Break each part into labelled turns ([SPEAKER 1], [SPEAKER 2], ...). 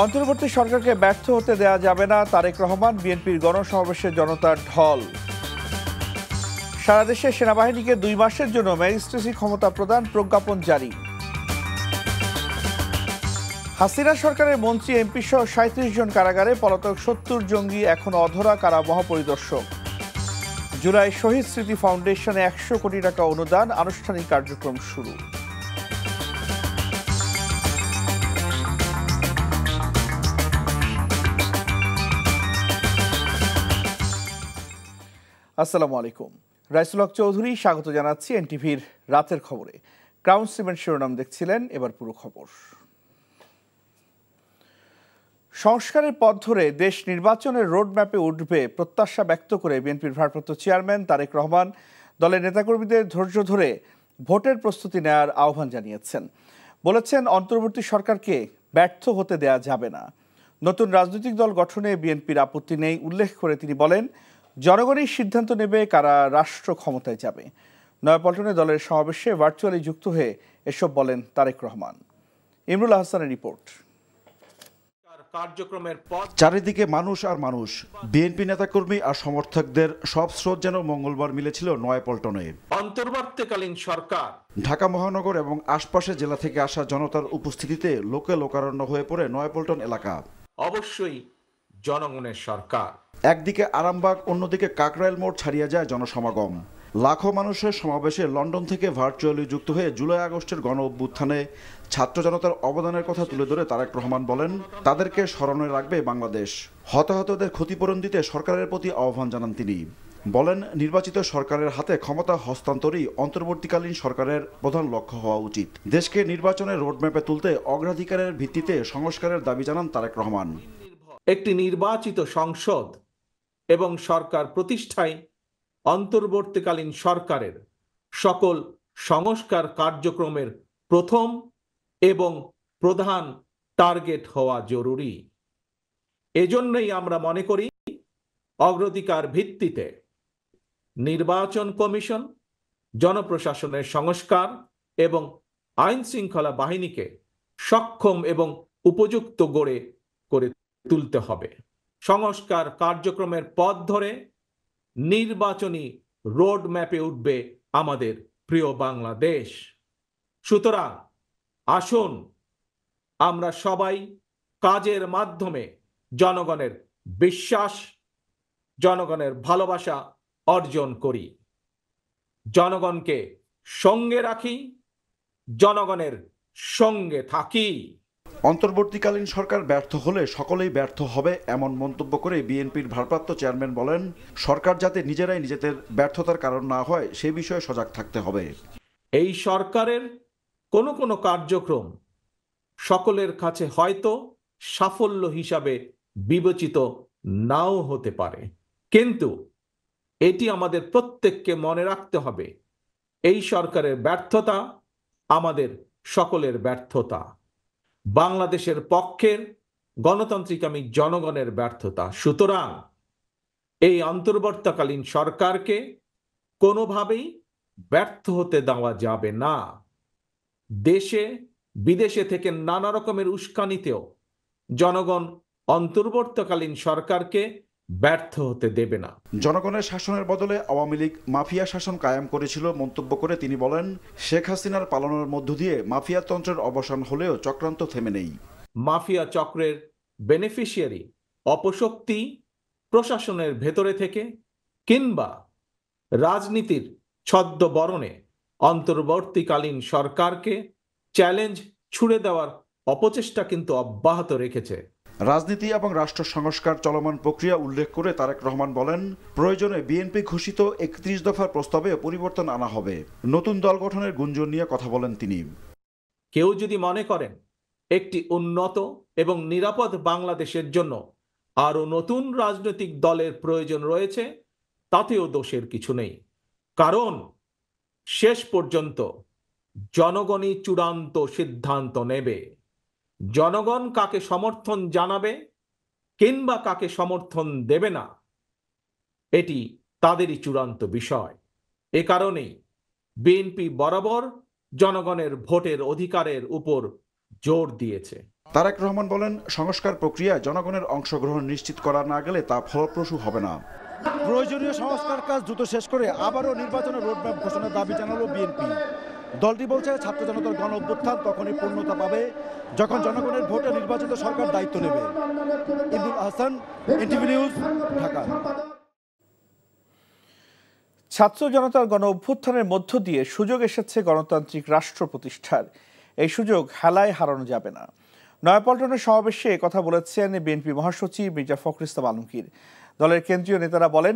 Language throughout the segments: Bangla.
[SPEAKER 1] অন্তর্বর্তী সরকারকে ব্যর্থ হতে দেয়া যাবে না, তারেক রহমান। বিএনপির গণসমাবেশে জনতার ঢল। সারা দেশে সেনাবাহিনীকে 2 মাসের জন্য ম্যাজিস্ট্রেসি ক্ষমতা প্রদান, প্রজ্ঞাপন জারি। হাসিনা সরকারের মন্ত্রী এমপি সহ 37 জন কারাগারে, পলাতক 70 জঙ্গি এখনো অধরা, কারা মহাপরিদর্শক। জুলাই শহীদ স্মৃতি ফাউন্ডেশনে 100 কোটি টাকা অনুদান, আনুষ্ঠানিক কার্যক্রম শুরু। আসসালামু আলাইকুম। রাইসুল হক চৌধুরী স্বাগত জানাচ্ছি এনটিভির রাতের খবরে। ক্রাউন সিমেন্ট শিরোনাম দেখছিলেন, এবার পুরো খবর। সংস্কারের পথ ধরে দেশ নির্বাচনের রোডম্যাপে উঠবে প্রত্যাশা ব্যক্ত করে বিএনপির ভারপ্রাপ্ত চেয়ারম্যান তারেক রহমান দলের নেতাকর্মীদের ধৈর্য ধরে ভোটের প্রস্তুতি নেওয়ার আহ্বান জানিয়েছেন। বলেছেন, অন্তর্বর্তী সরকারকে ব্যর্থ হতে দেয়া যাবে না। নতুন রাজনৈতিক দল গঠনে বিএনপির আপত্তি নেই উল্লেখ করে তিনি বলেন, জনগণই সিদ্ধান্ত নেবে কারা রাষ্ট্র ক্ষমতায় যাবে। নয়াপল্টনে দলের সমাবেশে ভার্চুয়ালি যুক্ত হয়ে এসব বলেন তারেক রহমান। ইমরুল হাসানের রিপোর্ট।
[SPEAKER 2] চারিদিকে মানুষ আর মানুষ। বিএনপি নেতাকর্মী আর সমর্থকদের সব স্রোত যেন মঙ্গলবার মিলেছিল নয়াপল্টনে।
[SPEAKER 3] অন্তর্বর্তীকালীন সরকার
[SPEAKER 2] ঢাকা মহানগর এবং আশপাশের জেলা থেকে আসা জনতার উপস্থিতিতে লোকে লোকারণ্য হয়ে পড়ে নয়াপল্টন এলাকা।
[SPEAKER 3] অবশ্যই জনগণের সরকার।
[SPEAKER 2] একদিকে আরামবাগ, অন্যদিকে কাকরাইল মোড় ছাড়িয়ে যায় জনসমাগম। লাখো মানুষের সমাবেশে লন্ডন থেকে ভার্চুয়ালি যুক্ত হয়ে জুলাই আগস্টের গণ অভ্যুত্থানে ছাত্র জনতার অবদানের কথা তুলে ধরে তারেক রহমান বলেন, তাদেরকে স্মরণে রাখবে বাংলাদেশ। হতাহতদের ক্ষতিপূরণ দিতে সরকারের প্রতি আহ্বান জানান তিনি। বলেন, নির্বাচিত সরকারের হাতে ক্ষমতা হস্তান্তরই অন্তর্বর্তীকালীন সরকারের প্রধান লক্ষ্য হওয়া উচিত। দেশকে নির্বাচনের রোডম্যাপে তুলতে অগ্রাধিকারের ভিত্তিতে সংস্কারের দাবি জানান তারেক রহমান।
[SPEAKER 3] একটি নির্বাচিত সংসদ এবং সরকার প্রতিষ্ঠায় অন্তর্বর্তীকালীন সরকারের সকল সংস্কার কার্যক্রমের প্রথম এবং প্রধান টার্গেট হওয়া জরুরি। এজন্যই আমরা মনে করি, অগ্রাধিকার ভিত্তিতে নির্বাচন কমিশন, জনপ্রশাসনের সংস্কার এবং আইন শৃঙ্খলা বাহিনীকে সক্ষম এবং উপযুক্ত করে তুলতে হবে। সংস্কার কার্যক্রমের পথ ধরে নির্বাচনী রোড ম্যাপে উঠবে আমাদের প্রিয় বাংলাদেশ। সুতরাং আসুন আমরা সবাই কাজের মাধ্যমে জনগণের বিশ্বাস, জনগণের ভালোবাসা অর্জন করি। জনগণকে সঙ্গে রাখি, জনগণের সঙ্গে থাকি।
[SPEAKER 2] অন্তর্বর্তীকালীন সরকার ব্যর্থ হলে সকলেই ব্যর্থ হবে, এমন মন্তব্য করে বিএনপির ভারপ্রাপ্ত চেয়ারম্যান বলেন, সরকার যাতে নিজেরাই নিজেদের ব্যর্থতার কারণ না হয় সে বিষয়ে সজাগ থাকতে হবে।
[SPEAKER 3] এই সরকারের কোনো কোনো কার্যক্রম সকলের কাছে হয়তো সাফল্য হিসাবে বিবেচিত নাও হতে পারে, কিন্তু এটি আমাদের প্রত্যেককে মনে রাখতে হবে, এই সরকারের ব্যর্থতা আমাদের সকলের ব্যর্থতা, বাংলাদেশের পক্ষের গণতান্ত্রিকামী জনগণের ব্যর্থতা। সুতরাং এই অন্তর্বর্তীকালীন সরকারকে কোনোভাবেই ব্যর্থ হতে দেওয়া যাবে না। দেশে বিদেশে থেকে নানা রকমের উস্কানিতেও জনগণ অন্তর্বর্তীকালীন সরকারকে ব্যর্থ হতে দেবে না।
[SPEAKER 2] জনগণের শাসনের বদলে আওয়ামী লীগ মাফিয়া শাসন কায়েম করেছিল মন্তব্য করে তিনি বলেন, শেখ হাসিনার পালনের মধ্য দিয়ে মাফিয়া তন্ত্রের অবসান হলেও চক্রান্ত থেমে নেই।
[SPEAKER 3] মাফিয়া চক্রের বেনিফিশিয়ারি অপশক্তি প্রশাসনের ভেতরে থেকে কিংবা রাজনীতির ছদ্মবরণে অন্তর্বর্তীকালীন সরকারকে চ্যালেঞ্জ ছুড়ে দেওয়ার অপচেষ্টা কিন্তু অব্যাহত রেখেছে।
[SPEAKER 2] রাজনীতি এবং রাষ্ট্র সংস্কার চলমান প্রক্রিয়া উল্লেখ করে তারেক রহমান বলেন, প্রয়োজনে বিএনপি ঘোষিত 31 দফার প্রস্তাবে পরিবর্তন আনা হবে। নতুন দল গঠনের গুঞ্জন নিয়ে কথা বলেন তিনি।
[SPEAKER 3] কেউ যদি মনে করেন একটি উন্নত এবং নিরাপদ বাংলাদেশের জন্য আরও নতুন রাজনৈতিক দলের প্রয়োজন রয়েছে, তাতেও দোষের কিছু নেই। কারণ শেষ পর্যন্ত জনগণই চূড়ান্ত সিদ্ধান্ত নেবে। জনগণ কাকে সমর্থন জানাবে কিংবা কাকে সমর্থন দেবে না, এটি তাদেরই চূড়ান্ত বিষয়। এ কারণেই বিএনপি বরাবর জনগণের ভোটের অধিকারের উপর জোর দিয়েছে।
[SPEAKER 2] তারেক রহমান বলেন, সংস্কার প্রক্রিয়ায় জনগণের অংশগ্রহণ নিশ্চিত করা না গেলে তা ফলপ্রসূ হবে না।
[SPEAKER 4] প্রয়োজনীয় সংস্কার কাজ দ্রুত শেষ করে আবারও নির্বাচনের রোডম্যাপ ঘোষণার দাবি জানালো বিএনপি। দলটি বলছে, ছাত্র জনতার গণ অভ্যুত্থান তখনই পূর্ণতা পাবে যখন জনগণের ভোটে নির্বাচিত সরকার দায়িত্ব নেবে। Imrul Ahsan, NTV news, Dhaka.
[SPEAKER 1] ছাত্র জনতার গণ অভ্যুত্থানের মধ্য দিয়ে সুযোগ এসেছে গণতান্ত্রিক রাষ্ট্র প্রতিষ্ঠার। এই সুযোগ হেলায় হারানো যাবে না। নয়াপল্টনের সমাবেশে কথা বলেছেন বিএনপি মহাসচিব মির্জা ফখরুল ইসলাম আলমগীর। দলের কেন্দ্রীয় নেতারা বলেন,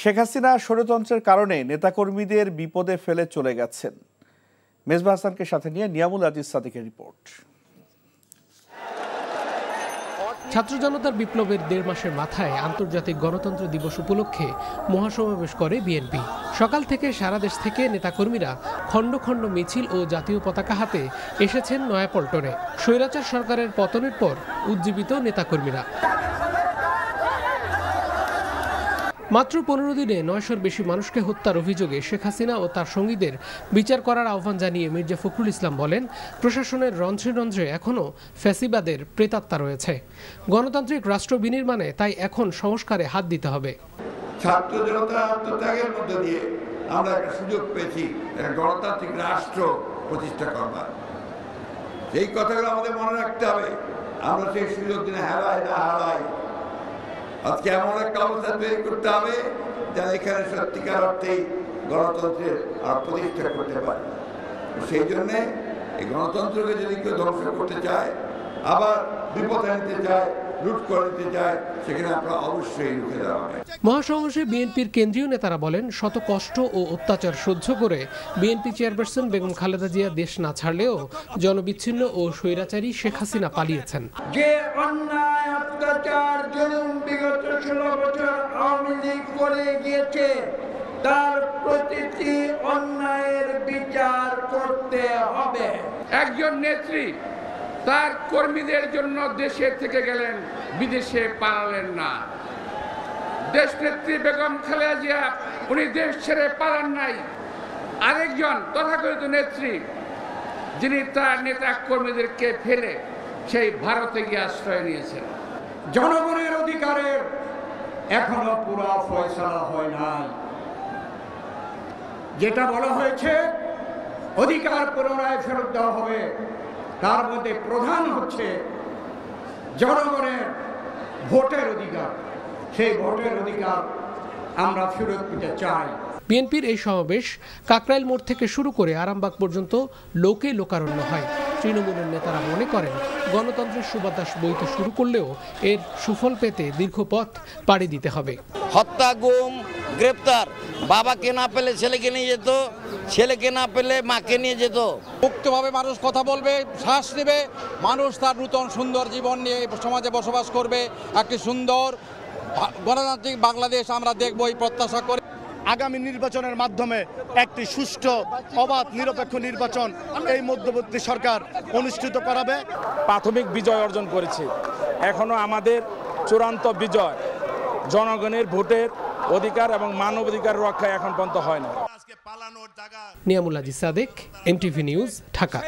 [SPEAKER 1] শেখ হাসিনা স্বৈরতন্ত্রের কারণে নেতাকর্মীদের বিপদে ফেলে চলে গেছেন। মেজবা হাসানকে সাথে নিয়ে নিয়ামুল আজিজ সাদিকের রিপোর্ট।
[SPEAKER 5] ছাত্র জনতার বিপ্লবের ১.৫ মাসের মাথায় আন্তর্জাতিক গণতন্ত্র দিবস উপলক্ষে মহাসমাবেশ করে বিএনপি। সকাল থেকে সারা দেশ থেকে নেতাকর্মীরা খণ্ড খণ্ড মিছিল ও জাতীয় পতাকা হাতে এসেছেন নয়াপল্টনে। স্বৈরাচার সরকারের পতনের পর উজ্জীবিত নেতাকর্মীরা। মাত্র ১৫ দিনে ৯০০-র বেশি মানুষকে হত্যার অভিযোগে শেখ হাসিনা ও তার সঙ্গীদের বিচার করার আহ্বান জানিয়ে মির্জা ফখরুল ইসলাম বলেন, প্রশাসনের রন্ধ্রে রন্ধ্রে এখনও ফ্যাসিবাদের প্রেতাত্মা রয়েছে। গণতান্ত্রিক রাষ্ট্র বিনির্মাণে তাই এখন সংস্কারে হাত দিতে হবে।
[SPEAKER 6] ছাত্র জনতার আত্মত্যাগের মধ্য দিয়ে আমরা একটা সুযোগ পেয়েছি একটা গণতান্ত্রিক রাষ্ট্র প্রতিষ্ঠা করবার। সেই কথাগুলো আমাদের মনে রাখতে হবে। আমরা সেই সুযোগ দিনে হারাই না হারাই। আজকে এমন একটা অবস্থা তৈরি করতে হবে যারা এখানে সত্যিকার অর্থেই গণতন্ত্রের প্রতিষ্ঠা করতে পারে। সেই জন্যে এই গণতন্ত্রকে যদি কেউ ধ্বংস করতে চায়, আবার বিপদে নিতে চায়, লুট করে নিতে চায়, সেখানে আপনারা অবশ্যই রুখে দেওয়া হবে।
[SPEAKER 5] মহাসমাবেশে বিএনপির কেন্দ্রীয় নেতারা বলেন, শত কষ্ট ও অত্যাচার সহ্য করে বিএনপি চেয়ারপারসন বেগম খালেদা জিয়া দেশ না ছাড়লেও জনবিচ্ছিন্ন ও স্বৈরাচারী শেখ হাসিনা পালিয়েছেন।
[SPEAKER 6] যে অন্যায় অত্যাচার জুলুম বিগত 16 বছর আওয়ামী লীগ করে গিয়েছে, তার প্রতিটি অন্যায়ের বিচার করতে হবে।
[SPEAKER 7] একজন নেত্রী তার কর্মীদের জন্য দেশে থেকে গেলেন, বিদেশে পালালেন না। দেশনেত্রী বেগম খালেদা জিয়া উনি দেশ ছেড়ে পালান নাই। আরেকজন তথাকথিত নেত্রী যিনি তার নেতা কর্মীদেরকে ফেলে সেই ভারতে গিয়ে আশ্রয় নিয়েছেন।
[SPEAKER 6] জনগণের অধিকারের এখনো পুরো ফয়সালা হয় নাই। যেটা বলা হয়েছে অধিকার পুনরায় ফেরত দেওয়া হবে, তার মধ্যে প্রধান হচ্ছে জনগণের ভোটের অধিকার। সেই ভোটের অধিকার আমরা ফেরত দিতে চাই।
[SPEAKER 5] বিএনপির এই সমাবেশ কাকরাইল মোড় থেকে শুরু করে আরামবাগ পর্যন্ত লোকে লোকারণ্য হয়। তৃণমূলের নেতারা মনে করেন, গণতন্ত্রের সুবাতাস বইতে শুরু করলেও এর সুফল পেতে দীর্ঘ পথ পাড়ি দিতে হবে।
[SPEAKER 8] হত্যা, গুম, গ্রেপ্তার, বাবাকে না পেলে ছেলেকে নিয়ে যেত, ছেলেকে না পেলে মাকে নিয়ে যেত।
[SPEAKER 9] মুক্তভাবে মানুষ কথা বলবে, শ্বাস নেবে, মানুষ তার নূতন সুন্দর জীবন নিয়ে সমাজে বসবাস করবে। একটি সুন্দর গণতান্ত্রিক বাংলাদেশ আমরা দেখব এই প্রত্যাশা করে।
[SPEAKER 4] আগামী নির্বাচনের মাধ্যমে একটি সুষ্ঠু, অবাধ, নিরপেক্ষ নির্বাচন এই মধ্যবর্তী সরকার অনুষ্ঠিত করাবে।
[SPEAKER 9] প্রাথমিক বিজয় অর্জন করেছে, এখনো আমাদের চূড়ান্ত বিজয় জনগণের ভোটের অধিকার এবং মানবাধিকার রক্ষা এখন পর্যন্ত হয় না।
[SPEAKER 5] নিয়ামুল আজিজ সাদিক, এনটিভি নিউজ, ঢাকা।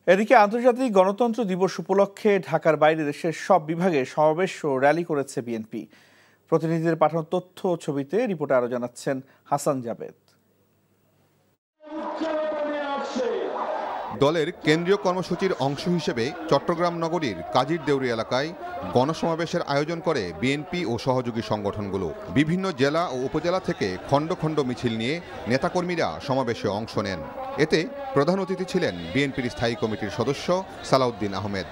[SPEAKER 1] এদিকে আন্তর্জাতিক গণতন্ত্র দিবস উপলক্ষে ঢাকার বাইরে দেশের সব বিভাগে সমাবেশ ও র্যালি করেছে বিএনপি। প্রতিনিধিদের পাঠানো তথ্য ও ছবিতে রিপোর্টে আরো জানাচ্ছেন হাসান জাবেদ।
[SPEAKER 10] দলের কেন্দ্রীয় কর্মসূচির অংশ হিসেবে চট্টগ্রাম নগরীর কাজীর দেউরি এলাকায় গণসমাবেশের আয়োজন করে বিএনপি ও সহযোগী সংগঠনগুলো। বিভিন্ন জেলা ও উপজেলা থেকে খণ্ড খণ্ড মিছিল নিয়ে নেতাকর্মীরা সমাবেশে অংশ নেন। এতে প্রধান অতিথি ছিলেন বিএনপির স্থায়ী কমিটির সদস্য সালাউদ্দিন আহমেদ।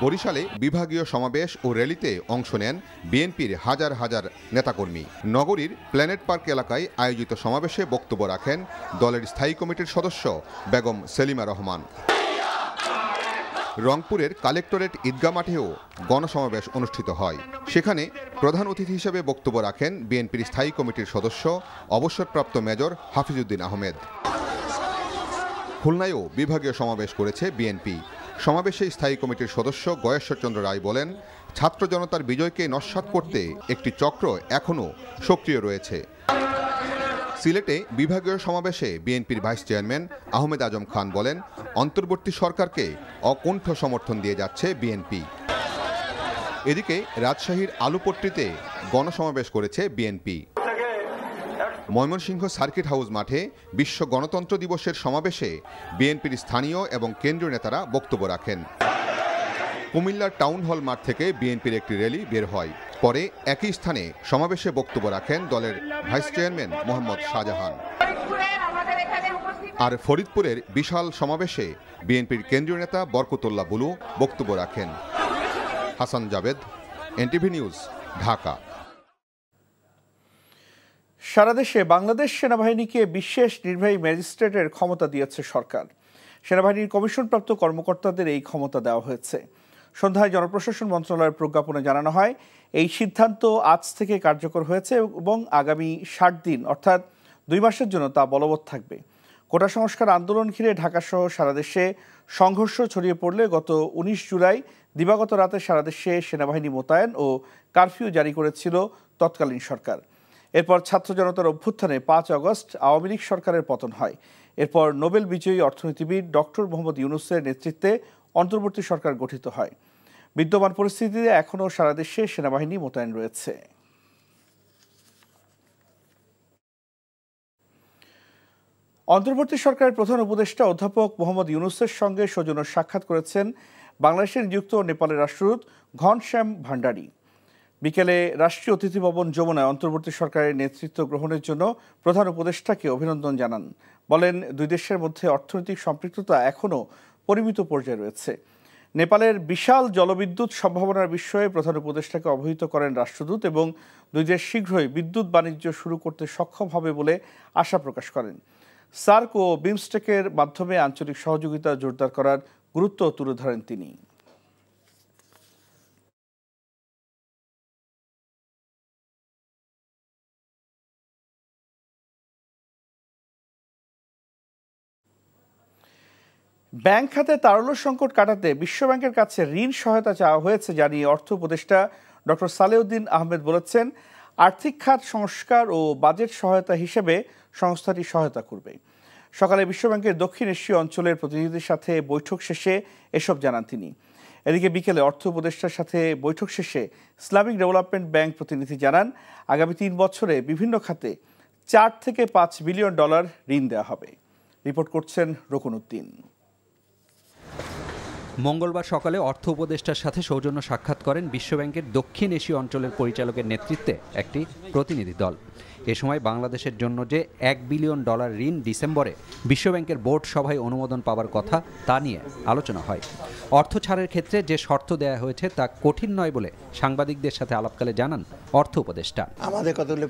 [SPEAKER 10] বরিশালে বিভাগীয় সমাবেশ ও র্যালিতে অংশ নেন বিএনপির হাজার হাজার নেতাকর্মী। নগরীর প্ল্যানেট পার্ক এলাকায় আয়োজিত সমাবেশে বক্তব্য রাখেন দলের স্থায়ী কমিটির সদস্য বেগম সেলিমা রহমান। রংপুরের কালেক্টরেট ঈদগাহ মাঠেও গণসমাবেশ অনুষ্ঠিত হয়। সেখানে প্রধান অতিথি হিসেবে বক্তব্য রাখেন বিএনপির স্থায়ী কমিটির সদস্য অবসরপ্রাপ্ত মেজর হাফিজউদ্দিন আহমেদ। খুলনায়ও বিভাগীয় সমাবেশ করেছে বিএনপি। সমাবেশে স্থায়ী কমিটির সদস্য গয়েশ্বরচন্দ্র রায় বলেন, ছাত্র জনতার বিজয়কে নস্যাৎ করতে একটি চক্র এখনও সক্রিয় রয়েছে। সিলেটে বিভাগীয় সমাবেশে বিএনপির ভাইস চেয়ারম্যান আহমেদ আজম খান বলেন, অন্তর্বর্তী সরকারকে অকুণ্ঠ সমর্থন দিয়ে যাচ্ছে বিএনপি। এদিকে রাজশাহীর আলুপট্টিতে গণসমাবেশ করেছে বিএনপি। ময়মনসিংহ সার্কিট হাউস মাঠে বিশ্ব গণতন্ত্র দিবসের সমাবেশে বিএনপির স্থানীয় এবং কেন্দ্রীয় নেতারা বক্তব্য রাখেন। কুমিল্লার টাউন হল মাঠ থেকে বিএনপির একটি র্যালি বের হয়। পরে একই স্থানে সমাবেশে বক্তব্য রাখেন দলের ভাইস চেয়ারম্যান মোহাম্মদ শাহজাহান। আর ফরিদপুরের বিশাল সমাবেশে বিএনপির কেন্দ্রীয় নেতা বরকতুল্লাহ বুলু বক্তব্য রাখেন। Hasan Jabed, NTV news, Dhaka.
[SPEAKER 1] সারা দেশে বাংলাদেশ সেনাবাহিনীকে বিশেষ নির্বাহী ম্যাজিস্ট্রেটের ক্ষমতা দিয়েছে সরকার। সেনাবাহিনীর কমিশনপ্রাপ্ত কর্মকর্তাদের এই ক্ষমতা দেওয়া হয়েছে। সন্ধ্যায় জনপ্রশাসন মন্ত্রণালয়ের প্রজ্ঞাপনে জানানো হয়, এই সিদ্ধান্ত আজ থেকে কার্যকর হয়েছে এবং আগামী 60 দিন অর্থাৎ 2 মাসের জন্য তা বলবৎ থাকবে। কোটা সংস্কার আন্দোলন ঘিরে ঢাকাসহ সারা দেশে সংঘর্ষ ছড়িয়ে পড়লে গত 19 জুলাই দিবাগত রাতে সারা দেশে সেনাবাহিনী মোতায়েন ও কারফিউ জারি করেছিল তৎকালীন সরকার। এরপর ছাত্র জনতার অভ্যুত্থানে 5 আগস্ট আওয়ামী লীগ সরকারের পতন হয়। এরপর নোবেল বিজয়ী অর্থনীতিবিদ ডক্টর মোহাম্মদ ইউনূসের নেতৃত্বে অন্তর্বর্তী সরকার গঠিত হয়। বিদ্যমান পরিস্থিতিতে এখনও সারা দেশে সেনাবাহিনী মোতায়েন রয়েছে। অন্তর্বর্তী সরকারের প্রধান উপদেষ্টা অধ্যাপক মোহাম্মদ ইউনূসের সঙ্গে সৌজন্য সাক্ষাৎ করেছেন বাংলাদেশের নিযুক্ত নেপালের রাষ্ট্রদূত ঘনশ্যাম ভান্ডারী। বিকেলে রাষ্ট্রীয় অতিথি ভবন যমুনায় অন্তর্বর্তী সরকারের নেতৃত্ব গ্রহণের জন্য প্রধান উপদেষ্টাকে অভিনন্দন জানান। বলেন, 2 দেশের মধ্যে অর্থনৈতিক সম্পৃক্ততা এখনও পরিমিত পর্যায়ে রয়েছে। নেপালের বিশাল জলবিদ্যুৎ সম্ভাবনার বিষয়ে প্রধান উপদেষ্টাকে অবহিত করেন রাষ্ট্রদূত এবং 2 দেশ শীঘ্রই বিদ্যুৎ বাণিজ্য শুরু করতে সক্ষম হবে বলে আশা প্রকাশ করেন। সার্ক ও বিমস্টেকের মাধ্যমে আঞ্চলিক সহযোগিতা জোরদার করার গুরুত্ব তুলে ধরেন তিনি। ব্যাংক খাতে তারল্য সংকট কাটাতে বিশ্বব্যাংকের কাছে ঋণ সহায়তা চাওয়া হয়েছে জানিয়ে অর্থ উপদেষ্টা ডক্টর সালেউদ্দিন আহমেদ বলেছেন, আর্থিক খাত সংস্কার ও বাজেট সহায়তা হিসেবে সংস্থাটি সহায়তা করবে। সকালে বিশ্বব্যাংকের দক্ষিণ এশীয় অঞ্চলের প্রতিনিধিদের সাথে বৈঠক শেষে এসব জানান তিনি। এদিকে বিকেলে অর্থ উপদেষ্টার সাথে বৈঠক শেষে ইসলামিক ডেভেলপমেন্ট ব্যাংক প্রতিনিধি জানান, আগামী 3 বছরে বিভিন্ন খাতে $4 থেকে $5 বিলিয়ন ঋণ দেওয়া হবে। রিপোর্ট করছেন রকুনউদ্দিন।
[SPEAKER 11] মঙ্গলবার সকালে অর্থ উপদেষ্টার সাথে সৌজন্য সাক্ষাৎ করেন বিশ্বব্যাংকের দক্ষিণ এশীয় অঞ্চলের পরিচালকের নেতৃত্বে একটি প্রতিনিধি দল। এ সময় বাংলাদেশের জন্য যে $1 বিলিয়ন ঋণ ডিসেম্বরে বিশ্বব্যাংকের বোর্ড সভায় অনুমোদন পাওয়ার কথা তা নিয়ে আলোচনা হয়। অর্থ ছাড়ের ক্ষেত্রে যে শর্ত দেওয়া হয়েছে তা কঠিন নয় বলে সাংবাদিকদের সাথে আলাপকালে জানান অর্থ উপদেষ্টা।
[SPEAKER 12] আমাদের কতগুলো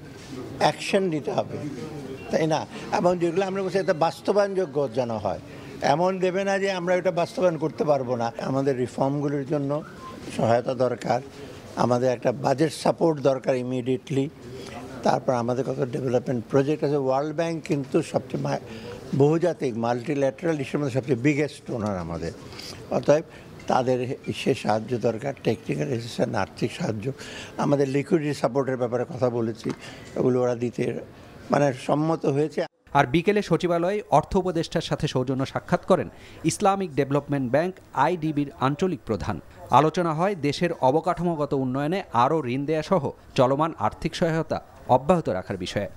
[SPEAKER 12] অ্যাকশন নিতে হবে, তাই না? এবং যেগুলো আমরা বলছি এটা বাস্তবায়নযোগ্য যেন হয়, এমন দেবে না যে আমরা এটা বাস্তবায়ন করতে পারবো না। আমাদের রিফর্মগুলির জন্য সহায়তা দরকার, আমাদের একটা বাজেট সাপোর্ট দরকার ইমিডিয়েটলি। তারপর আমাদের কত ডেভেলপমেন্ট প্রজেক্ট আছে। ওয়ার্ল্ড ব্যাংক কিন্তু সবচেয়ে বহুজাতিক মাল্টিল্যাটারাল ইস্যুর মধ্যে সবচেয়ে বিগেস্ট ওনার আমাদের। অতএব তাদের সে সাহায্য দরকার, টেকনিক্যাল অ্যাসিস্ট্যান্ট, আর্থিক সাহায্য। আমাদের লিকুইডিটি সাপোর্টের ব্যাপারে কথা বলেছি, ওগুলো ওরা দিতে সম্মত হয়েছে।
[SPEAKER 11] আর বিকেলে সচিবালয়ে অর্থ উপদেষ্টার সাথে সৌজন্য সাক্ষাৎ করেন ইসলামিক ডেভেলপমেন্ট ব্যাংক IDBর আঞ্চলিক প্রধান। আলোচনা হয় দেশের অবকাঠামোগত উন্নয়নে আরও ঋণ দেয়া সহ চলমান আর্থিক সহায়তা অব্যাহত রাখার বিষয়ে।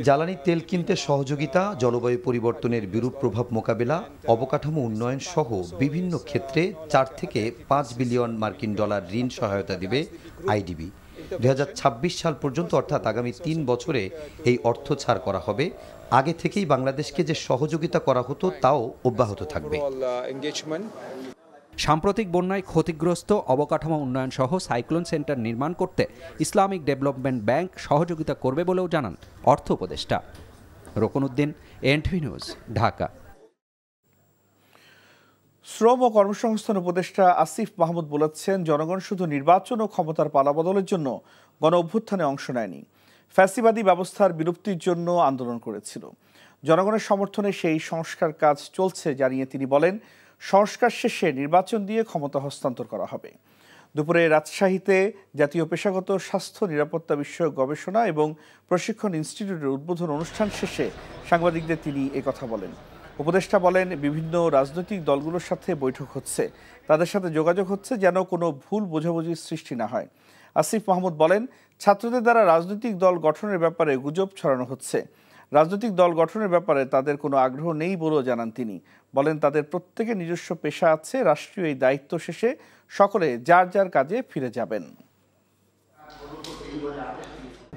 [SPEAKER 13] জ্বালানি তেল কিনতে সহযোগিতা, জলবায়ু পরিবর্তনের বিরূপ প্রভাব মোকাবেলা, অবকাঠামো উন্নয়ন সহ বিভিন্ন ক্ষেত্রে $4 থেকে $5 বিলিয়ন ঋণ সহায়তা দিবে IDB। 2026 সাল পর্যন্ত অর্থাৎ আগামী 3 বছরে এই অর্থ ছাড় করা হবে। আগে থেকেই বাংলাদেশকে যে সহযোগিতা করা হতো তাও অব্যাহত থাকবে।
[SPEAKER 11] সাম্প্রতিক বন্যায় ক্ষতিগ্রস্ত অবকাঠামো উন্নয়ন সহ সাইক্লোন সেন্টার নির্মাণ করতে ইসলামিক ডেভেলপমেন্ট ব্যাংক সহযোগিতা করবে বলেও জানান অর্থ উপদেষ্টা। রকুনউদ্দিন, এনটিভি নিউজ, ঢাকা।
[SPEAKER 1] শ্রম ও কর্মসংস্থান উপদেষ্টা আসিফ মাহমুদ বলেছেন, জনগণ শুধু নির্বাচন ও ক্ষমতার পালাবদলের জন্য গণ অভ্যুত্থানে অংশ নেয়নি, ফ্যাসিবাদী ব্যবস্থার বিলুপ্তির জন্য আন্দোলন করেছিল। জনগণের সমর্থনে সেই সংস্কার কাজ চলছে জানিয়ে তিনি বলেন, সংস্কার শেষে নির্বাচন দিয়ে ক্ষমতা হস্তান্তর করা হবে। দুপুরে রাজশাহীতে জাতীয় পেশাগত স্বাস্থ্য নিরাপত্তা বিষয়ক গবেষণা এবং প্রশিক্ষণ ইনস্টিটিউটের উদ্বোধন অনুষ্ঠান শেষে সাংবাদিকদের তিনি একথা বলেন। উপদেষ্টা বলেন, বিভিন্ন রাজনৈতিক দলগুলোর সাথে বৈঠক হচ্ছে, তাদের সাথে যোগাযোগ হচ্ছে যেন কোনো ভুল বোঝাবুঝির সৃষ্টি না হয়। আসিফ মাহমুদ বলেন, ছাত্রদের দ্বারা রাজনৈতিক দল গঠনের ব্যাপারে গুজব ছড়ানো হচ্ছে। রাজনৈতিক দল গঠনের ব্যাপারে তাদের কোনো আগ্রহ নেই বলেও জানান তিনি। বলেন, তাদের প্রত্যেকের নিজস্ব পেশা আছে, রাষ্ট্রীয় এই দায়িত্ব শেষে সকলে যার যার কাজে ফিরে যাবেন।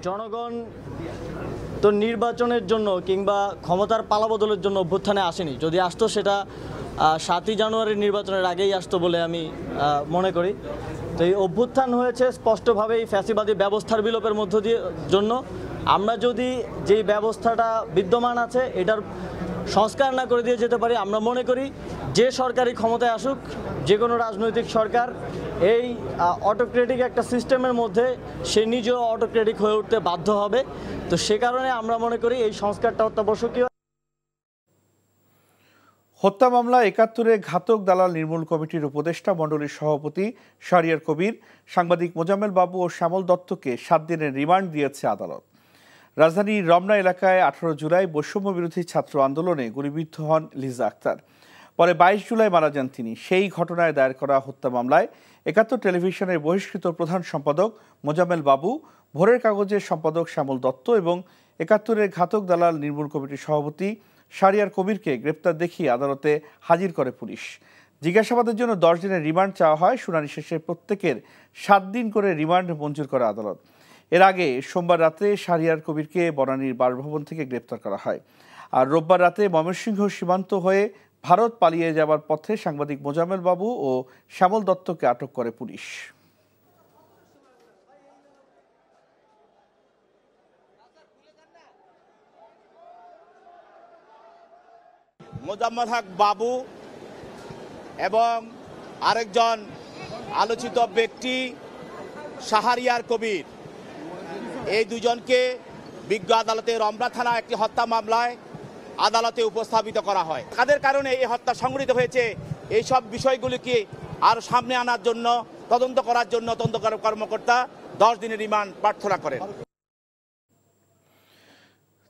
[SPEAKER 14] জনগণ তো নির্বাচনের জন্য কিংবা ক্ষমতার পালাবদলের জন্য অভ্যুত্থানে আসেনি। যদি আসতো সেটা 7ই জানুয়ারির নির্বাচনের আগেই আসতো বলে আমি মনে করি। তো এই অভ্যুত্থান হয়েছে স্পষ্টভাবেই ফ্যাসিবাদী ব্যবস্থার বিলোপের মধ্য দিয়ে জন্য। আমরা যদি যেই ব্যবস্থাটা বিদ্যমান আছে এটার সংস্কার না করে দিয়ে যেতে পারি, আমরা মনে করি যে সরকারি ক্ষমতায় আসুক, যে কোনো রাজনৈতিক সরকার, এই অটোক্রেটিক একটা সিস্টেমের মধ্যে সে নিজেও অটোক্রেটিক হয়ে উঠতে বাধ্য হবে। তো সে কারণে আমরা মনে করি এই সংস্কারটা অত্যাবশ্যকীয়।
[SPEAKER 1] হত্যা মামলা ৭১-এ ঘাতক দালাল নির্মূল কমিটির উপদেষ্টা মণ্ডলীর সভাপতি শাহরিয়ার কবির, সাংবাদিক মোজাম্মেল বাবু ও শ্যামল দত্তকে 7 দিনের রিমান্ড দিয়েছে আদালত। রাজধানীর রমনা এলাকায় 18 জুলাই বৈষম্য বিরোধী ছাত্র আন্দোলনে গুলিবিদ্ধ হন লিজা আক্তার। পরে 22 জুলাই মারা যান তিনি। সেই ঘটনায় দায়ের করা হত্যা মামলায় ৭১ টেলিভিশনের বহিষ্কৃত প্রধান সম্পাদক মোজাম্মেল বাবু, ভোরের কাগজের সম্পাদক শ্যামল দত্ত এবং ৭১-এর ঘাতক দালাল নির্মূল কমিটির সভাপতি শাহরিয়ার কবিরকে গ্রেপ্তার দেখিয়ে আদালতে হাজির করে পুলিশ। জিজ্ঞাসাবাদের জন্য 10 দিনের রিমান্ড চাওয়া হয়। শুনানি শেষে প্রত্যেকের 7 দিন করে রিমান্ড মঞ্জুর করে আদালত। এর আগে সোমবার রাতে শাহরিয়ার কবিরকে বনানীর বাসভবন থেকে গ্রেপ্তার করা হয়। আর রোববার রাতে ময়মনসিংহ সীমান্ত হয়ে ভারত পালিয়ে যাবার পথে সাংবাদিক মোজাম্মেল বাবু ও শ্যামল দত্তকে আটক করে পুলিশ।
[SPEAKER 15] মোজাম্মেল হক বাবু এবং আরেকজন আলোচিত ব্যক্তি শাহরিয়ার কবির, এই দুজনকে বিজ্ঞ আদালতে রমনা থানা একটি হত্যা মামলায় আদালতে উপস্থাপিত করা হয়। কাদের কারণে এই হত্যা সংঘটিত হয়েছে, এই সব বিষয়গুলিকে আরও সামনে আনার জন্য, তদন্ত করার জন্য তদন্তকারী কর্মকর্তা 10 দিনের রিমান্ড প্রার্থনা করেন।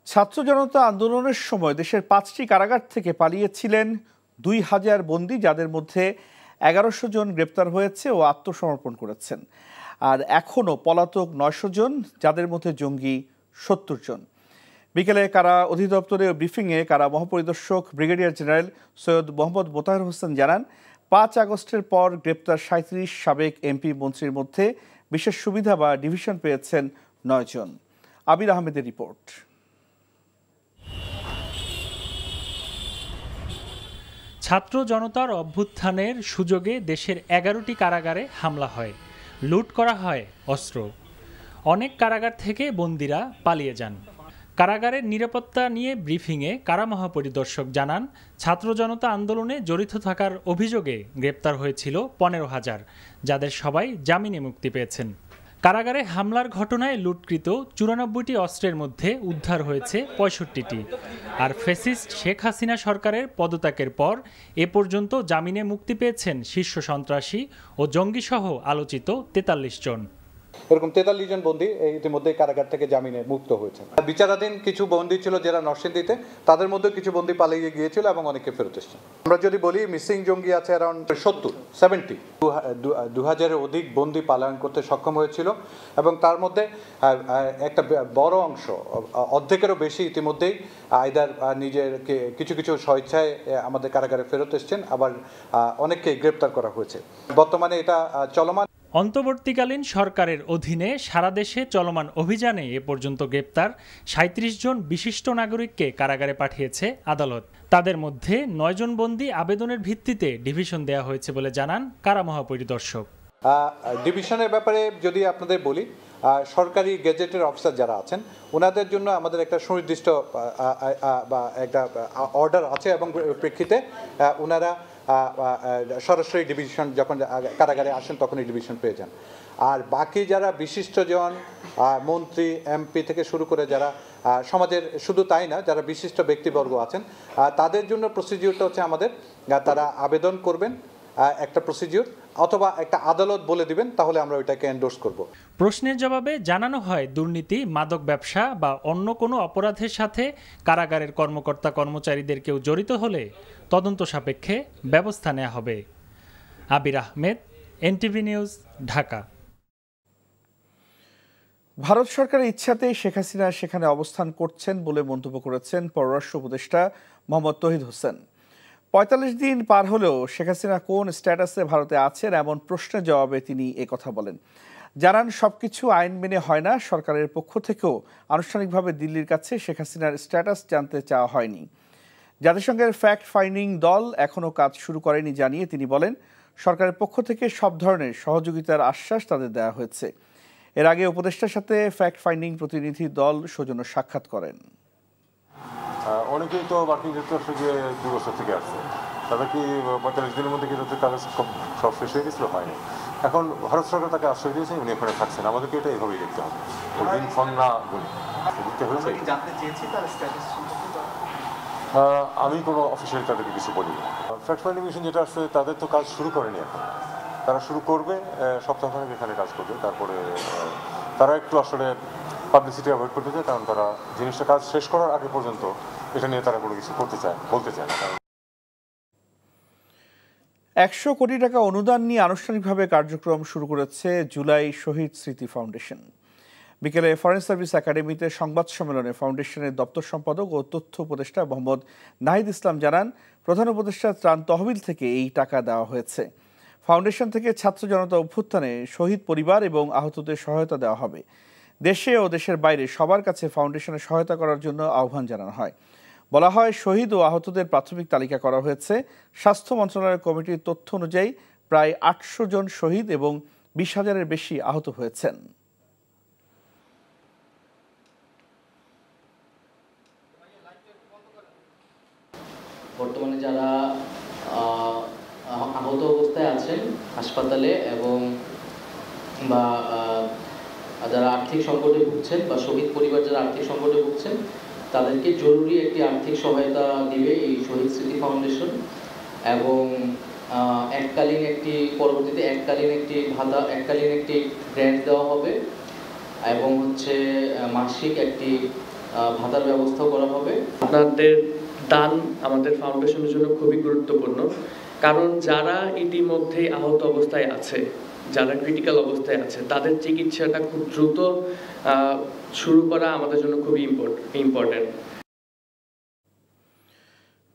[SPEAKER 1] ছাত্র জনতা আন্দোলনের সময় দেশের 5টি কারাগার থেকে পালিয়েছিলেন 2000 বন্দী, যাদের মধ্যে 1100 জন গ্রেপ্তার হয়েছে ও আত্মসমর্পণ করেছেন। আর এখনও পলাতক 900 জন, যাদের মধ্যে জঙ্গি 70 জন। বিকেলে কারা অধিদপ্তরে ব্রিফিংয়ে কারা মহাপরিদর্শক ব্রিগেডিয়ার জেনারেল সৈয়দ মোহাম্মদ মোতাহার হোসেন জানান, 5 আগস্টের পর গ্রেপ্তার 37 সাবেক এমপি মন্ত্রীর মধ্যে বিশেষ সুবিধা বা ডিভিশন পেয়েছেন 9 জন। আবির আহমেদের রিপোর্ট।
[SPEAKER 16] ছাত্র জনতার অভ্যুত্থানের সুযোগে দেশের 11টি কারাগারে হামলা হয়, লুট করা হয় অস্ত্র। অনেক কারাগার থেকে বন্দীরা পালিয়ে যান। কারাগারের নিরাপত্তা নিয়ে ব্রিফিংয়ে কারা মহাপরিদর্শক জানান, ছাত্র জনতা আন্দোলনে জড়িত থাকার অভিযোগে গ্রেপ্তার হয়েছিল 15,000, যাদের সবাই জামিনে মুক্তি পেয়েছেন। কারাগারে হামলার ঘটনায় লুটকৃত 94টি অস্ত্রের মধ্যে উদ্ধার হয়েছে 65টি। আর ফ্যাসিস্ট শেখ হাসিনা সরকারের পদত্যাগের পর এ পর্যন্ত জামিনে মুক্তি পেয়েছেন শীর্ষ সন্ত্রাসী ও জঙ্গিসহ আলোচিত 43 জন।
[SPEAKER 17] এরকম 43 জন বন্দী ইতিমধ্যে কারাগার থেকে জামিনে মুক্ত হয়েছে। বিচারাধীন কিছু বন্দী ছিল যারা নরসিংদীতে, তাদের মধ্যে কিছু বন্দী পালিয়ে গিয়েছিল এবং অনেকে ফেরত এসেছে। আমরা যদি বলি মিসিং জঙ্গি আছে অ্যারাউন্ড 70 2000-এর অধিক বন্দী পালায়ন করতে সক্ষম হয়েছিল এবং তার মধ্যে একটা বড় অংশ, অর্ধেকেরও বেশি ইতিমধ্যেই আইদার নিজের কিছু কিছু স্বেচ্ছায় আমাদের কারাগারে ফেরত এসেছেন, আবার অনেককে গ্রেপ্তার করা হয়েছে। বর্তমানে এটা চলমান।
[SPEAKER 16] অন্তর্বর্তীকালীন সরকারের অধীনে সারা দেশে চলমান অভিযানে এ পর্যন্ত গ্রেপ্তার 37 জন বিশিষ্ট নাগরিককে কারাগারে পাঠিয়েছে আদালত। তাদের মধ্যে 9 জন বন্দী আবেদনের ভিত্তিতে ডিভিশন দেওয়া হয়েছে বলে জানান কারা মহাপরিদর্শক।
[SPEAKER 17] ডিভিশনের ব্যাপারে যদি আপনাদের বলি, সরকারি গেজেটের অফিসার যারা আছেন ওনাদের জন্য আমাদের একটা সুনির্দিষ্ট বা একটা অর্ডার আছে এবং প্রেক্ষিতে ওনারা সরাসরি ডিভিশন যখন কারাগারে আসেন তখনই ডিভিশন পেয়ে যান। আর বাকি যারা বিশিষ্টজন, মন্ত্রী, এমপি থেকে শুরু করে যারা সমাজের, শুধু তাই না, যারা বিশিষ্ট ব্যক্তিবর্গ আছেন তাদের জন্য প্রসিডিউরটা হচ্ছে আমাদের, তারা আবেদন করবেন একটা প্রসিডিউর, অথবা একটা আদালত বলে দিবেন, তাহলে আমরা ওইটাকে এন্ডোর্স করব।
[SPEAKER 16] প্রশ্নের জবাবে জানানো হয়, দুর্নীতি, মাদক ব্যবসা বা অন্য কোনো অপরাধের সাথে কারাগারের কর্মকর্তা কর্মচারীদের কেউ জড়িত হলে তদন্ত সাপেক্ষে ব্যবস্থা নেওয়া হবে। আবির আহমেদ, এনটিভি নিউজ, ঢাকা।
[SPEAKER 1] ভারত সরকারের ইচ্ছাতেই শেখ হাসিনা সেখানে অবস্থান করছেন বলে মন্তব্য করেছেন পররাষ্ট্র উপদেষ্টা মোহাম্মদ তৌহিদ হোসেন। ৪৫ দিন পার হলেও শেখ হাসিনা কোন স্ট্যাটাসে ভারতে আছেন এমন প্রশ্নের জবাবে তিনি একথা বলেন। জানান, সবকিছু আইন মেনে হয় না। সরকারের পক্ষ থেকেও আনুষ্ঠানিকভাবে দিল্লির কাছে শেখ হাসিনার স্ট্যাটাস জানতে চাওয়া হয়নি। জাতিসংঘের ফ্যাক্ট ফাইন্ডিং দল এখনও কাজ শুরু করেনি জানিয়ে তিনি বলেন, সরকারের পক্ষ থেকে সব ধরনের সহযোগিতার আশ্বাস তাদের দেওয়া হয়েছে। এর আগে উপদেষ্টার সাথে ফ্যাক্ট ফাইন্ডিং প্রতিনিধি দল সৌজন্য সাক্ষাৎ করেন।
[SPEAKER 18] অনেকেই তো মার্কিন যুক্তরাষ্ট্রে গিয়ে 2 বছর থেকে আসছে, তাদের কি 45 দিনের মধ্যে কি তাদের কাগজ সব শেষ হয়ে গেছিল? হয়নি। এখন ভারত সরকার তাকে আশ্রয় দিয়েছে, উনি ওখানে থাকছেন। আমাদেরকে এটা এইভাবেই দেখতে হবে, দিন ফোন না দিতে হয়েছে। আমি কোনো অফিসিয়াল তাদেরকে কিছু বলিনি। ফ্যাক্ট ফাইন্ডিং মিশন যেটা আসছে, তাদের তো কাজ শুরু করেনি এখন, তারা শুরু করবে সপ্তাহখানেক এখানে কাজ করবে। তারপরে তারা একটু আসলে পাবলিসিটি অ্যাভয়েড করতে চায়, কারণ তারা জিনিসটা কাজ শেষ করার আগে পর্যন্ত এটা নিয়ে তারা কোনো কিছু বলতে চায় না।
[SPEAKER 1] ১০০ কোটি টাকা অনুদান নিয়ে আনুষ্ঠানিকভাবে কার্যক্রম শুরু করেছে জুলাই শহীদ স্মৃতি ফাউন্ডেশন। বিকেলে ফরেন সার্ভিস একাডেমিতে সংবাদ সম্মেলনে ফাউন্ডেশনের দপ্তর সম্পাদক ও তথ্য উপদেষ্টা মোহাম্মদ নাহিদ ইসলাম জানান, প্রধান উপদেষ্টার ত্রাণ তহবিল থেকে এই টাকা দেওয়া হয়েছে। ফাউন্ডেশন থেকে ছাত্র জনতা অভ্যুত্থানে শহীদ পরিবার এবং আহতদের সহায়তা দেওয়া হবে। দেশে ও দেশের বাইরে সবার কাছে ফাউন্ডেশনের সহায়তা করার জন্য আহ্বান জানানো হয়। বলা হয়, শহীদ ও আহতদের প্রাথমিক তালিকা করা হয়েছে। স্বাস্থ্য মন্ত্রণালয়ের কমিটির তথ্য অনুযায়ী প্রায় ৮০০ জন শহীদ এবং ২০,০০০-এর বেশি আহত হয়েছেন।
[SPEAKER 19] বর্তমানে যারা আহত অবস্থায় আছেন হাসপাতালে এবং বা যারা আর্থিক সংকটে ভুগছেন বা শহীদ পরিবার যারা আর্থিক সংকটে ভুগছেন, তাদেরকে জরুরি একটি আর্থিক সহায়তা দিবে এই শহীদ স্মৃতি ফাউন্ডেশন। এবং পরবর্তীতে এককালীন একটি ভাতা, এককালীন একটি গ্র্যান্ট দেওয়া হবে এবং মাসিক একটি ভাতার ব্যবস্থা করা হবে।
[SPEAKER 20] আপনাদের দান আমাদের ফাউন্ডেশনের জন্য খুবই গুরুত্বপূর্ণ, কারণ যারা ইতিমধ্যে আহত অবস্থায় আছে, যারা ক্রিটিক্যাল অবস্থায় আছে, তাদের চিকিৎসাটা খুব দ্রুত শুরু করা আমাদের জন্য খুবই ইম্পর্টেন্ট।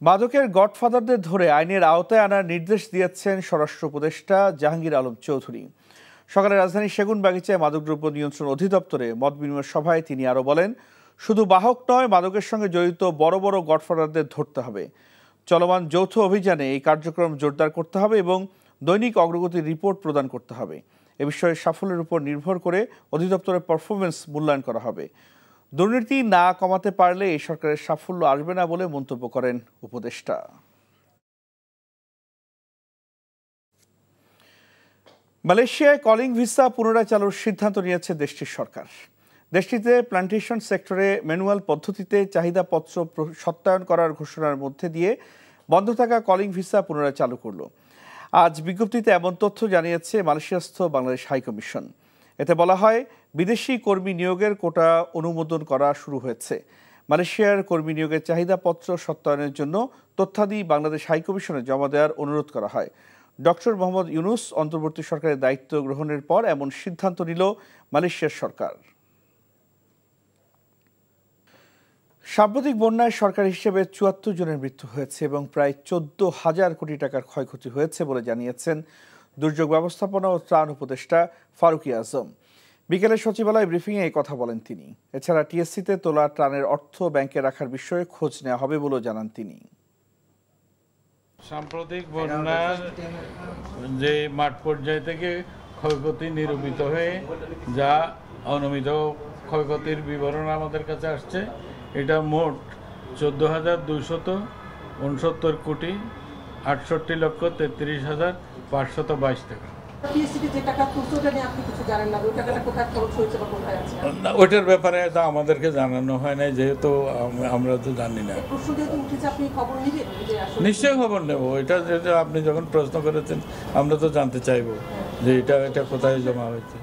[SPEAKER 1] মাদকের গডফাদারদের ধরে আইনের আওতায় আনার নির্দেশ দিয়েছেন স্বরাষ্ট্র উপদেষ্টা জাহাঙ্গীর আলম চৌধুরী। সকালে রাজধানীর সেগুনবাগিচায় মাদকদ্রব্য নিয়ন্ত্রণ অধিদপ্তরে মত বিনিময় সভায় তিনি আরও বলেন, শুধু বাহক নয়, মাদকের সঙ্গে জড়িত বড় বড় গডফাদারদের ধরতে হবে। চলমান যৌথ অভিযানে এই কার্যক্রম জোরদার করতে হবে এবং দৈনিক অগ্রগতির রিপোর্ট প্রদান করতে হবে। এ বিষয়ে সাফল্যের উপর নির্ভর করে অধিদপ্তরের পারফরমেন্স মূল্যায়ন করা হবে। দুর্নীতি না কমাতে পারলে এই সরকারের সাফল্য আসবে না বলে মন্তব্য করেন উপদেষ্টা। মালয়েশিয়ায় কলিং ভিসা পুনরায় চালুর সিদ্ধান্ত নিয়েছে দেশটির সরকার। দেশটিতে প্ল্যান্টেশন সেক্টরে ম্যানুয়াল পদ্ধতিতে চাহিদাপত্র সত্যায়ন করার ঘোষণার মধ্যে দিয়ে বন্ধ থাকা কলিং ভিসা পুনরায় চালু করল। আজ বিজ্ঞপ্তিতে এমন তথ্য জানিয়েছে মালয়েশিয়াস্থ বাংলাদেশ হাইকমিশন। এতে বলা হয়, বিদেশি কর্মী নিয়োগের কোটা অনুমোদন করা শুরু হয়েছে। মালয়েশিয়ার কর্মী নিয়োগের চাহিদাপত্র সত্যায়নের জন্য তথ্যাদি বাংলাদেশ হাইকমিশনে জমা দেওয়ার অনুরোধ করা হয়। ডক্টর মোহাম্মদ ইউনুস অন্তর্বর্তী সরকারের দায়িত্ব গ্রহণের পর এমন সিদ্ধান্ত নিল মালয়েশিয়ার সরকার। সাম্প্রতিক বন্যায় সরকার হিসেবে ৭৪ জনের মৃত্যু হয়েছে এবং প্রায় ১৪,০০০ কোটি টাকার ক্ষয়ক্ষতি হয়েছে বলে জানিয়েছেন দুর্যোগ ব্যবস্থাপনা ও ত্রাণ উপদেষ্টা ফারুকী আজম। বিকেলে সচিবালয় ব্রিফিংয়ে এই কথা বলেন তিনি। এছাড়া টিএসসিতে তোলা ত্রাণের অর্থ ব্যাংকে রাখার বিষয়ে খোঁজ নেওয়া হবে বলেও জানান তিনি।
[SPEAKER 21] সাম্প্রতিক বন্যার যে মাঠ পর্যায় থেকে ক্ষয়ক্ষতি নিরূপিত হয়ে যা অনুমিত ক্ষয়ক্ষতির বিবরণ আমাদের কাছে আসছে, এটা মোট ১৪,২৬৯ কোটি ৬৮,৩৩,৫২২ টাকা। ওইটার ব্যাপারে তো আমাদেরকে জানানো হয় নাই, যেহেতু আমরা তো জানি না। নিশ্চয়ই খবর নেব, এটা যেটা আপনি যখন প্রশ্ন করেছেন আমরা তো জানতে চাইবো যে এটা কোথায় জমা হয়েছে।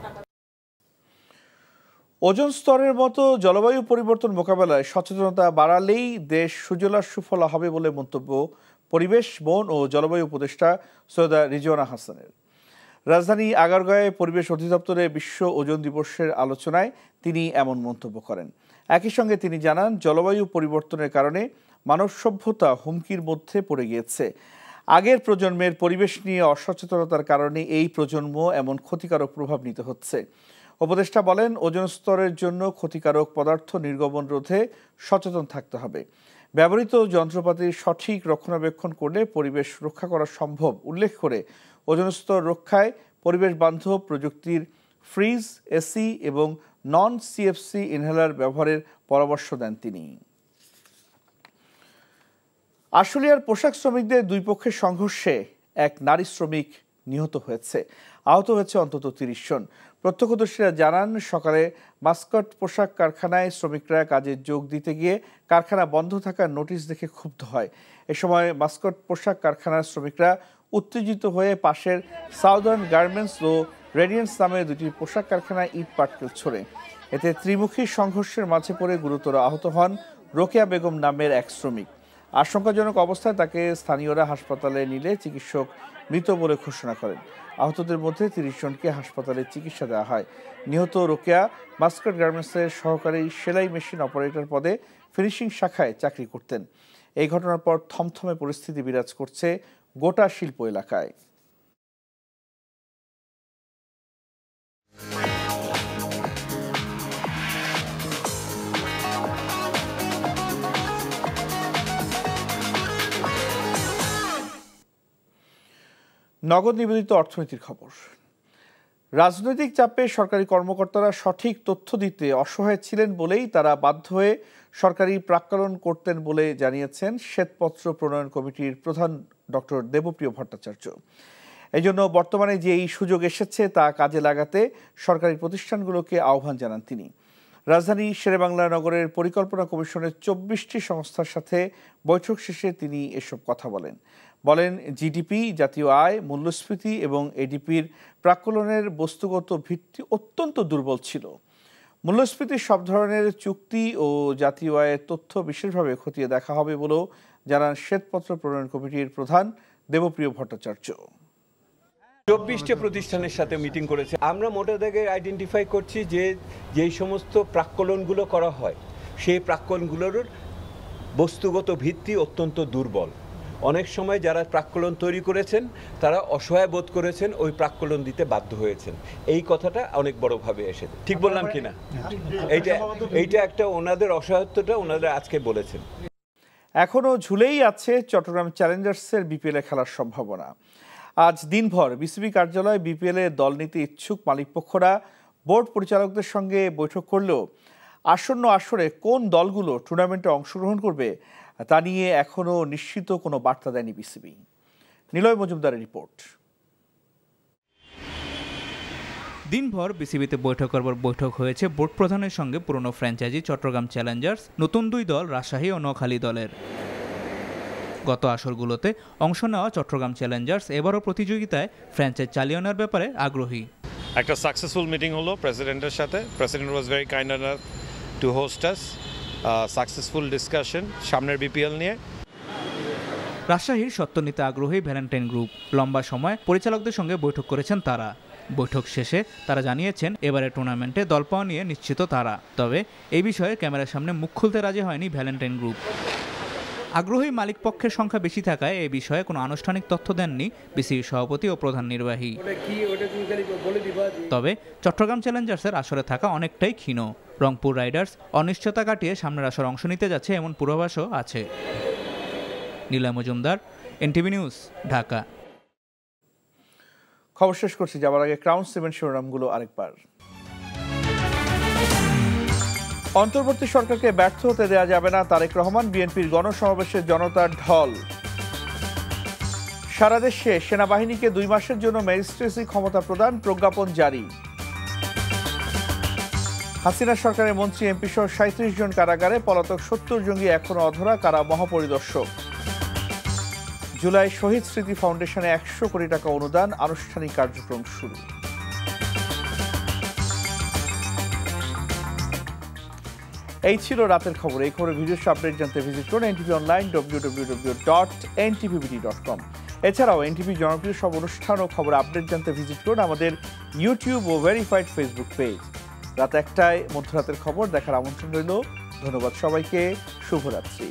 [SPEAKER 1] ওজোন স্তরের মতো জলবায়ু পরিবর্তন মোকাবেলায় সচেতনতা বাড়ালেই দেশ সুজলা সুফলা হবে বলে মন্তব্য পরিবেশ, বন ও জলবায়ু উপদেষ্টা সৈয়দা রিজওয়ানা হাসানের। রাজধানী আগারগাঁয়ে পরিবেশ অধিদপ্তরে বিশ্ব ওজোন দিবসের আলোচনায় তিনি এমন মন্তব্য করেন। একই সঙ্গে তিনি জানান, জলবায়ু পরিবর্তনের কারণে মানব সভ্যতা হুমকির মধ্যে পড়ে গিয়েছে। আগের প্রজন্মের পরিবেশ নিয়ে অসচেতনতার কারণে এই প্রজন্ম এমন ক্ষতিকারক প্রভাব নিতে হচ্ছে। উপদেষ্টা বলেন, ওজোন স্তরের জন্য ক্ষতিকারক পদার্থ নির্গমন রোধে সচেতন থাকতে হবে। ব্যবহৃত যন্ত্রপাতির সঠিক রক্ষণাবেক্ষণ করলে পরিবেশ রক্ষা করা সম্ভব। উল্লেখ করে ওজোন স্তর রক্ষায় পরিবেশ বান্ধব প্রযুক্তির ফ্রিজ, এসি এবং নন সিএফসি ইনহেলার ব্যবহারের পরামর্শ দেন তিনি। আশুলিয়ার পোশাক শ্রমিকদের দুই পক্ষের সংঘর্ষে এক নারী শ্রমিক নিহত হয়েছে, আহত হয়েছে অন্তত 30 জন। প্রত্যক্ষদর্শীরা জানান, সকালে মাস্কট পোশাক কারখানায় শ্রমিকরা কাজে যোগ দিতে গিয়ে কারখানা বন্ধ থাকার নোটিশ দেখে ক্ষুব্ধ হয়। এ সময় মাস্কট পোশাক কারখানার শ্রমিকরা উত্তেজিত হয়ে পাশের সাউদার্ন গার্মেন্টস ও রেডিয়েন্স নামে দুটি পোশাক কারখানায় ইট পাটকেল ছোড়ে। এতে ত্রিমুখী সংঘর্ষের মাঝে পড়ে গুরুতর আহত হন রোকেয়া বেগম নামের এক শ্রমিক। আশঙ্কাজনক অবস্থায় তাকে স্থানীয়রা হাসপাতালে নিলে চিকিৎসক মৃত বলে ঘোষণা করেন। আহতদের মধ্যে 30 জনকে হাসপাতালে চিকিৎসা দেওয়া হয়। নিহত রোকেয়া মাস্কট গার্মেন্টসের সহকারী সেলাই মেশিন অপারেটর পদে ফিনিশিং শাখায় চাকরি করতেন। এই ঘটনার পর থমথমে পরিস্থিতি বিরাজ করছে গোটা শিল্প এলাকায়। নগদ নিবেদিত অর্থনীতির খবর। রাজনৈতিক চাপে সরকারি কর্মকর্তারা সঠিক তথ্য দিতে অসহায় ছিলেন বলেই তারা বাধ্য হয়ে সরকারি প্রাক্কলন করতেন বলে জানিয়েছেন শ্বেতপত্র প্রণয়ন কমিটির প্রধান ডক্টর দেবপ্রিয় ভট্টাচার্য। এই জন্য বর্তমানে যে এই সুযোগ এসেছে তা কাজে লাগাতে সরকারি প্রতিষ্ঠানগুলোকে আহ্বান জানান তিনি। রাজধানী শেরেবাংলা নগরের পরিকল্পনা কমিশনের 24টি সংস্থার সাথে বৈঠক শেষে তিনি এসব কথা বলেন। জিডিপি, জাতীয় আয়, মূল্যস্ফীতি এবং এডিপির প্রাক্কলনের বস্তুগত ভিত্তি অত্যন্ত দুর্বল ছিল। মূল্যস্ফীতির সব ধরনের চুক্তি ও জাতীয় আয়ের তথ্য বিশেষভাবে খতিয়ে দেখা হবে বলেও জানান শ্বেতপত্র প্রণয়ন কমিটির প্রধান দেবপ্রিয় ভট্টাচার্য।
[SPEAKER 3] 24টি প্রতিষ্ঠানের সাথে মিটিং করেছে। আমরা মোটা দাগে আইডেন্টিফাই করছি যে যেই সমস্ত প্রাক্কলনগুলো করা হয় সেই প্রাক্কলনগুলোর বস্তুগত ভিত্তি অত্যন্ত দুর্বল। অনেক সময় যারা প্রাক্কলন তৈরি করেছেন তারা অসহায় বোধ করেছেন, ওই প্রাক্কলন দিতে বাধ্য হয়েছেন। এই কথাটা অনেক বড়ভাবে এসেছে। ঠিক বললাম কিনা? এইটা একটা ওনাদের অসহায়ত্বটা ওনারা আজকে বলেছেন।
[SPEAKER 1] এখনও ঝুলেই আছে চট্টগ্রাম চ্যালেঞ্জার্সের বিপিএলে খেলার সম্ভাবনা। আজ দিনভর বিসিবি কার্যালয়ে বিপিএলে দল নিতে ইচ্ছুক মালিকপক্ষরা বোর্ড পরিচালকদের সঙ্গে বৈঠক করলেও আসন্ন আসরে কোন দলগুলো টুর্নামেন্টে অংশগ্রহণ করবে তা নিয়ে এখনও নিশ্চিত কোনো বার্তা দেয়নি বিসিবি। নিলয় মজুমদারের রিপোর্ট।
[SPEAKER 22] দিনভর বিসিবিতে বৈঠকের পর বৈঠক হয়েছে বোর্ড প্রধানের সঙ্গে পুরনো ফ্র্যাঞ্চাইজি চট্টগ্রাম চ্যালেঞ্জার্স, নতুন দুই দল রাজশাহী ও নোয়াখালী দলের। গত আসরগুলোতে অংশ নেওয়া চট্টগ্রাম চ্যালেঞ্জার্স এবারও প্রতিযোগিতায় ফ্র্যাঞ্চাইজ চালিয়ে নেওয়ার ব্যাপারে আগ্রহী।
[SPEAKER 23] একটা সাকসেসফুল মিটিং হলো প্রেসিডেন্টের সাথে। President was very kind enough to host us. Successful discussion সামনের বিপিএল নিয়ে।
[SPEAKER 22] রাজশাহীর সত্ত্ব নিতে আগ্রহী ভ্যালেন্টাইন গ্রুপ। লম্বা সময় পরিচালকদের সঙ্গে বৈঠক করেছেন তারা। বৈঠক শেষে তারা জানিয়েছেন এবারে টুর্নামেন্টে দল পাওয়া নিয়ে নিশ্চিত তারা। তবে এই বিষয়ে ক্যামেরার সামনে মুখ খুলতে রাজি হয়নি ভ্যালেন্টাইন গ্রুপ। আগ্রহী মালিক পক্ষের সংখ্যা বেশি থাকায় এ বিষয়ে কোনো আনুষ্ঠানিক তথ্য দেননি বিসিবির সভাপতি ও প্রধান নির্বাহী। তবে চট্টগ্রাম চ্যালেঞ্জার্সের আসরে থাকা অনেকটাই ক্ষীণ। রংপুর রাইডার্স অনিশ্চয়তা কাটিয়ে সামনের আসরে অংশ নিতে যাচ্ছে এমন পূর্বাভাসও আছে। Niloy Majumdar, NTV news, Dhaka.
[SPEAKER 1] খবর শেষ করছি, যাবার আগে ক্রাউন সিমেন্ট শিরোনামগুলো আরেকবার। অন্তর্বর্তী সরকারকে ব্যর্থ হতে দেওয়া যাবে না, তারেক রহমান। বিএনপির গণসমাবেশে জনতার ঢল। সারা দেশে সেনাবাহিনীকে 2 মাসের জন্য ম্যাজিস্ট্রেসি ক্ষমতা প্রদান, প্রজ্ঞাপন জারি। হাসিনা সরকারের মন্ত্রী এমপি সহ 37 জন কারাগারে, পলাতক 70 জঙ্গি এখনো অধরা, কারা মহাপরিদর্শক। জুলাই শহীদ স্মৃতি ফাউন্ডেশনে 100 কোটি টাকা অনুদান, আনুষ্ঠানিক কার্যক্রম শুরু। এই ছিল রাতের খবর। এই খবরের ভিডিও আপডেট জানতে ভিজিট করুন এনটিভি অনলাইন www.ntv.com। এছাড়াও এনটিভি জনপ্রিয় সব অনুষ্ঠান ও খবর আপডেট জানতে ভিজিট করুন আমাদের ইউটিউব ও ভেরিফাইড ফেসবুক পেজ। রাত 1টায় মধ্যরাতের খবর দেখার আমন্ত্রণ রইল। ধন্যবাদ সবাইকে, শুভরাত্রি।